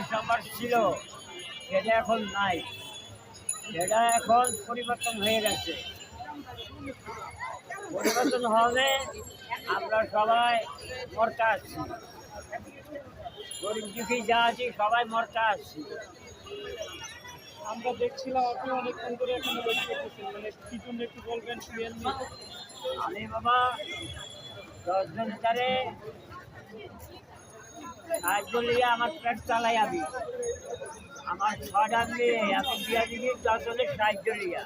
December ছিল সেটা এখন নাই, সেটা এখন পরিবর্তন হয়ে গেছে। পরিবর্তন হলে আমরা সবাই মরতে আসছি, গরিব দুঃখী যা আছি সবাই মরতে আসছি। আমরা দেখছিলাম আপনি অনেকক্ষণ ধরে এখানে ওয়েট করতেছেন, মানে কি জন্য একটু বলবেন ক্লিয়ারলি? আমি বাবা 10 জন তারে সাহায্য নিয়ে আমার পেট চালাই। আমার 6টা মেয়ে, আমি বিয়া দিবি 10 জনের সাহায্য নিয়ে।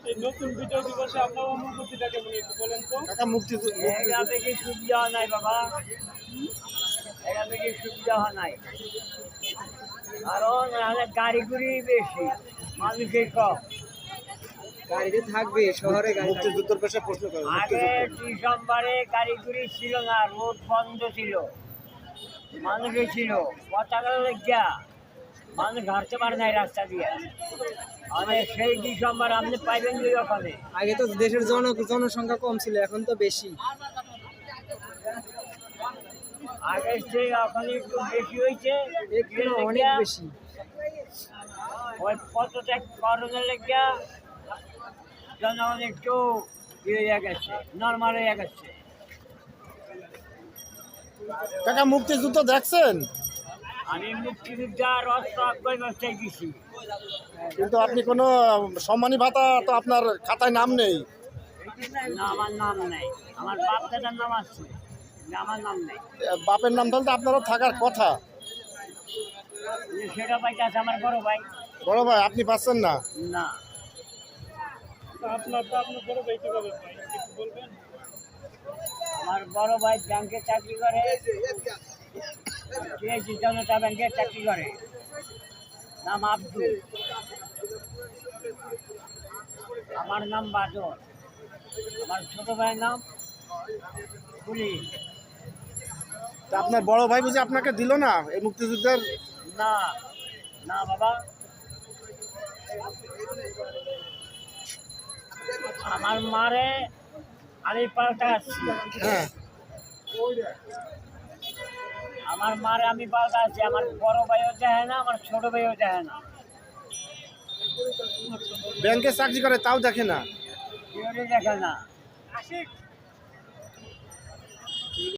এই নতুন বিজয় দিবসে আপনার অনুভূতিটা কেমন একটু বলেন তো? এটা বেশি সুবিধা হয় নাই বাবা, এটা বেশি সুবিধা হয় নাই, কারণ এখানে গাড়ি গুড়ি বেশি, মানুষের কম। গাড়িতে থাকবে শহরে গাড়ি থাকবে। মুক্তিযুদ্ধের পেশায় প্রশ্ন করেন। আগে ডিসেম্বরে গাড়ি গুড়ি ছিল না, রোড বন্ধ ছিল, মানুষই ছিল পতাকা লেগিয়া মানুষ হাঁটতে পারে নাই রাস্তা দিয়ে। মানে সেই ডিসেম্বর আপনি পাইবেন না ওখানে। আগে তো দেশের জনসংখ্যা কম ছিল, এখন তো বেশি। আগে সেই ওখানে একটু বেশি হয়েছে, একটু না, অনেক বেশি। ওই পদত্যাগ করানোর লেগিয়া জনগণ একটু ইয়ে হয়ে গেছে, নর্মাল হয়ে গেছে। কাকা মুক্তিযুদ্ধ দেখছেন? আমি মুক্তিযোদ্ধার অস্ত্র ব্যবস্থায় গেছি, কিন্তু আপনি কোনো সম্মানী ভাতা তো আপনার খাতায় নাম নেই। না আমার নাম নেই, আমার বাপ দাদার নাম আছে, কিন্তু আমার নাম নেই। বাপের নাম তাহলে তো আপনারও থাকার কথা। কিন্তু সেটা পাইতে আছে আমার বড় ভাই। বড় ভাই আপনি পাচ্ছেন না? না, আপনার বড় ভাই কিভাবে পাই একটু বলবেন? আমার বড় ভাই ব্যাংকে চাকরি করে, সিআইসি জনতা ব্যাংকে চাকরি করে, নাম আব্দুল। আমার নাম বাদর, আমার ছোট ভাইয়ের নাম পুলিশ। তা আপনার বড় ভাই বুঝি আপনাকে দিল না এই মুক্তিযুদ্ধের? না না বাবা, আমার মারে আমি পাল্টা আসছি, হ্যাঁ, আমার মারে আমি পাল্টা আসছি। আমার বড় ভাইও যায় না, আমার ছোট ভাইও যায় না, ব্যাংকে চাকরি করে তাও দেখে না। কেউ দেখে না।